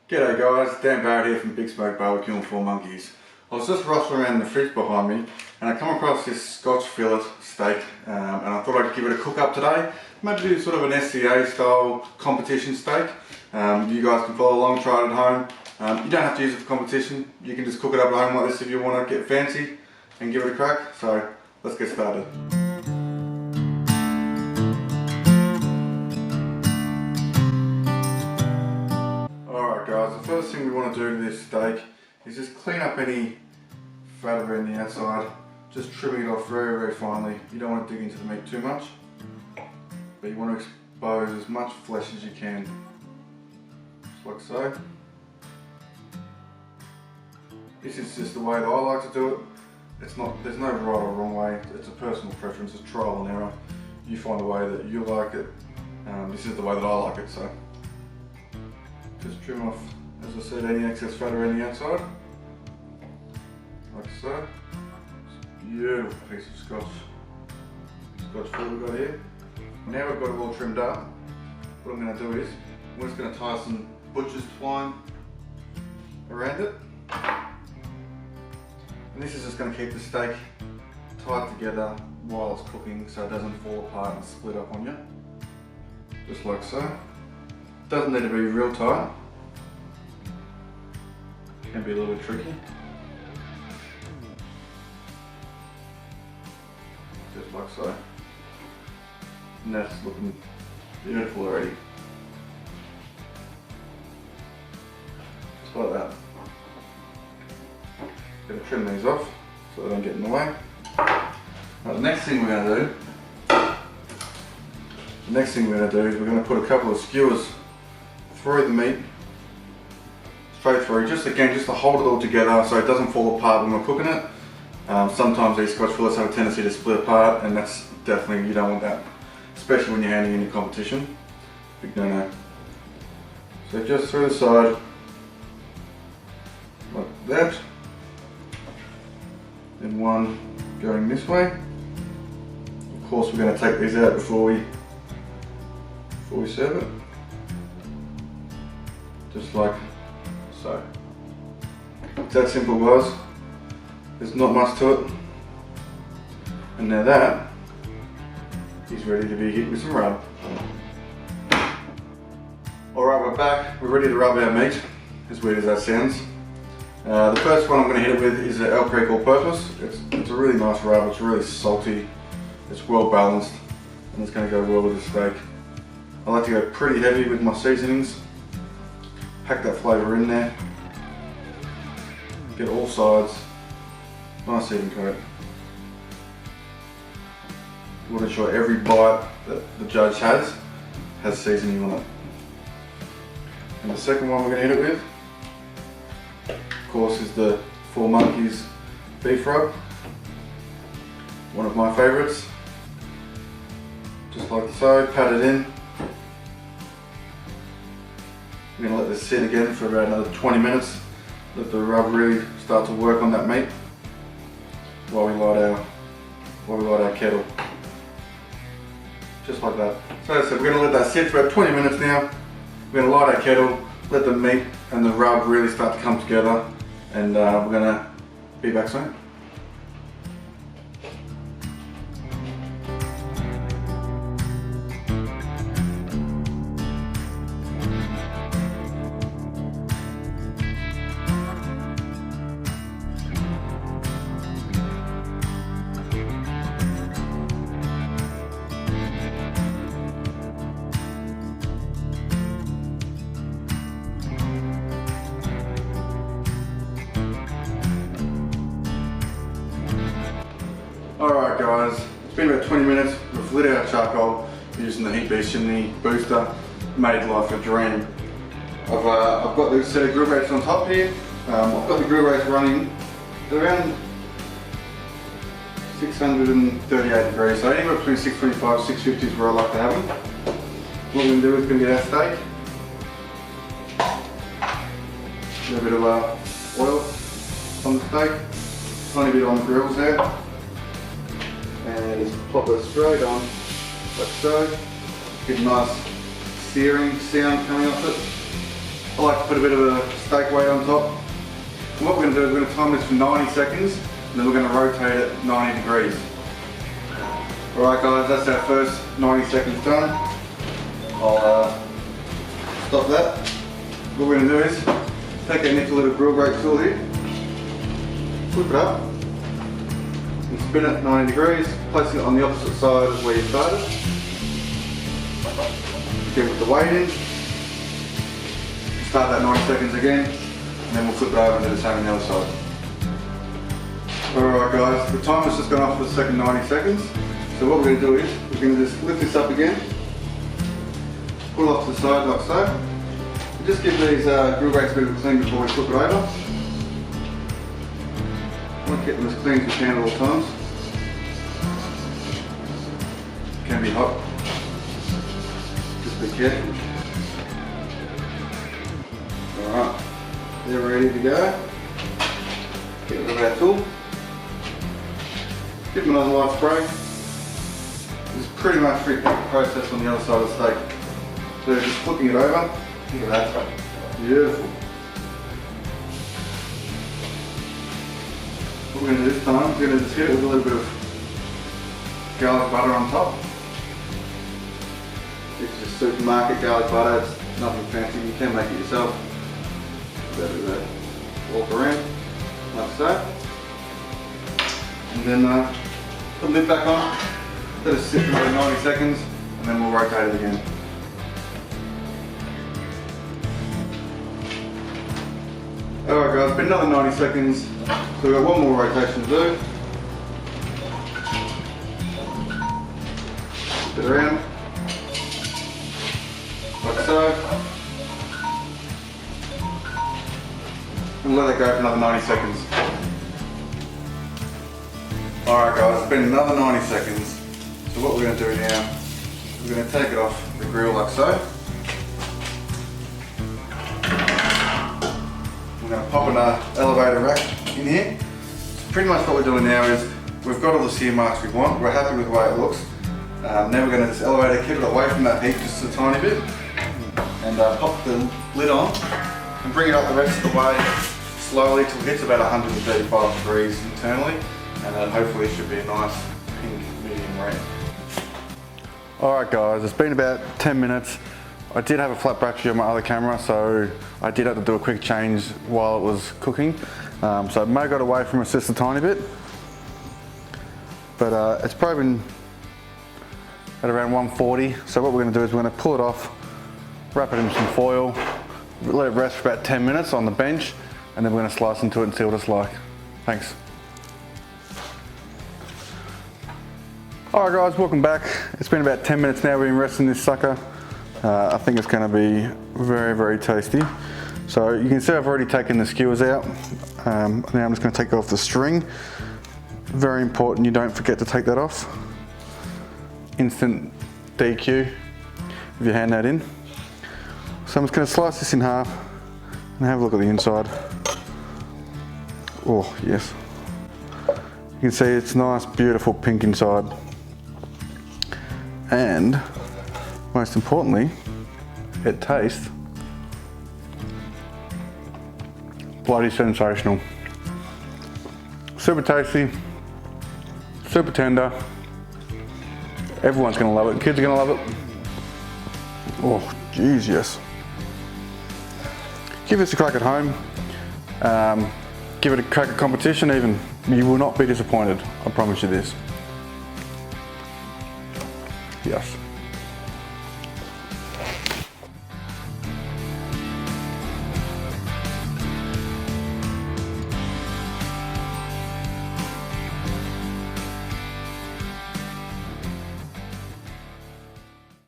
G'day guys, Dan Barrett here from Big Smoke Barbecue and Four Monkeys. I was just rustling around the fridge behind me and I come across this Scotch fillet steak and I thought I'd give it a cook up today. Maybe do sort of an SCA style competition steak. You guys can follow along, try it at home. You don't have to use it for competition, you can just cook it up at home like this if you want to get fancy and give it a crack. So let's get started. The first thing we want to do to this steak is just clean up any fat around the outside, just trimming it off very, very finely. You don't want to dig into the meat too much, but you want to expose as much flesh as you can, just like so. This is just the way that I like to do it. There's no right or wrong way, it's a personal preference, it's trial and error. You find a way that you like it. This is the way that I like it, so just trim off, as I said, any excess fat around the outside, like so. It's a beautiful piece of Scotch fillet we've got here. Now we've got it all trimmed up, what I'm going to do is, we're just going to tie some butcher's twine around it. And this is just going to keep the steak tied together while it's cooking so it doesn't fall apart and split up on you. Just like so. Doesn't need to be real tight. Can be a little bit tricky. Just like so. And that's looking beautiful already. Just like that. Gonna trim these off so they don't get in the way. Now, the next thing we're going to do is we're going to put a couple of skewers through the meat, straight through, just to hold it all together so it doesn't fall apart when we're cooking it. Sometimes these Scotch fillets have a tendency to split apart, and that's definitely, you don't want that, especially when you're handling any competition. Big no-no. So just through the side, like that, and one going this way. Of course we're going to take these out before we serve it. Just like so. It's that simple, guys. There's not much to it. And now that is ready to be hit with some rub. Alright, we're back. We're ready to rub our meat, as weird as that sounds. The first one I'm going to hit it with is an Elk Creek All-Purpose. It's a really nice rub, it's really salty, it's well balanced, and it's going to go well with the steak. I like to go pretty heavy with my seasonings. Pack that flavour in there. Get all sides. Nice even coat. You want to ensure every bite that the judge has seasoning on it. And the second one we're going to hit it with, of course, is the Four Monkeys beef rub. One of my favourites. Just like so, pat it in. We're going to let this sit again for about another 20 minutes. Let the rub really start to work on that meat while we light our kettle. Just like that. So as I said, we're going to let that sit for about 20 minutes now. We're going to light our kettle, let the meat and the rub really start to come together, and we're going to be back soon. Alright guys, it's been about 20 minutes, we've lit our charcoal using the heat beast chimney booster, made life a dream. I've got this set of grill rates on top here. I've got the grill rates running around 638 degrees, so anywhere between 625 and 650 is where I like to have them. What we're going to do is we're going to get our steak, a little bit of oil on the steak, tiny bit on the grills there, and just pop it straight on like so. Get a nice searing sound coming off it. I like to put a bit of a steak weight on top. And what we're going to do is we're going to time this for 90 seconds and then we're going to rotate it 90 degrees. Alright guys, that's our first 90 seconds done. I'll stop that. What we're going to do is take our nickel little grill brake tool here, flip it up and spin it 90 degrees, placing it on the opposite side of where you started. Again with the weight in. Start that 90 seconds again, and then we'll flip it over and do the same on the other side. Alright guys, the timer's just gone off for the second 90 seconds. So what we're going to do is, we're going to just lift this up again, pull off to the side like so. And just give these grill brakes a bit of a clean before we flip it over. I want to get them as clean as we can at all times. It can be hot. Just be careful. Alright, they're ready to go. Get rid of our tool. Give them another light spray. It's pretty much repeat the process on the other side of the steak. So just flipping it over. Look at that. Beautiful. What we're going to do this time, we're going to just hit it with a little bit of garlic butter on top. This is just supermarket garlic butter, it's nothing fancy, you can make it yourself. Walk around, like so. And then put the lid back on, let it sit for about 90 seconds, and then we'll rotate it again. Alright guys, it's been another 90 seconds, so we've got one more rotation to do. Flip it around, like so. And let it go for another 90 seconds. Alright guys, it's been another 90 seconds. So what we're going to do now, we're going to take it off the grill like so. We're going to pop an elevator rack in here. So pretty much what we're doing now is, we've got all the sear marks we want, we're happy with the way it looks. Now we're going to just elevate it, keep it away from that heat just a tiny bit. And pop the lid on and bring it up the rest of the way slowly till it hits about 135 degrees internally. And then hopefully it should be a nice pink medium rare. Alright guys, it's been about 10 minutes. I did have a flat battery on my other camera, so I did have to do a quick change while it was cooking. So it may have got away from us just a tiny bit. But it's probably been at around 140. So what we're going to do is we're going to pull it off, wrap it in some foil, let it rest for about 10 minutes on the bench, and then we're going to slice into it and see what it's like. Thanks. Alright guys, welcome back. It's been about 10 minutes now we've been resting this sucker. I think it's going to be very, very tasty. So you can see I've already taken the skewers out. Now I'm just going to take off the string. Very important you don't forget to take that off. Instant DQ if you hand that in. So I'm just going to slice this in half and have a look at the inside. Oh yes. You can see it's nice, beautiful pink inside. And most importantly, it tastes bloody sensational. Super tasty, super tender. Everyone's gonna love it. Kids are gonna love it. Oh, geez, yes. Give this a crack at home. Give it a crack at competition even. You will not be disappointed, I promise you this. Yes.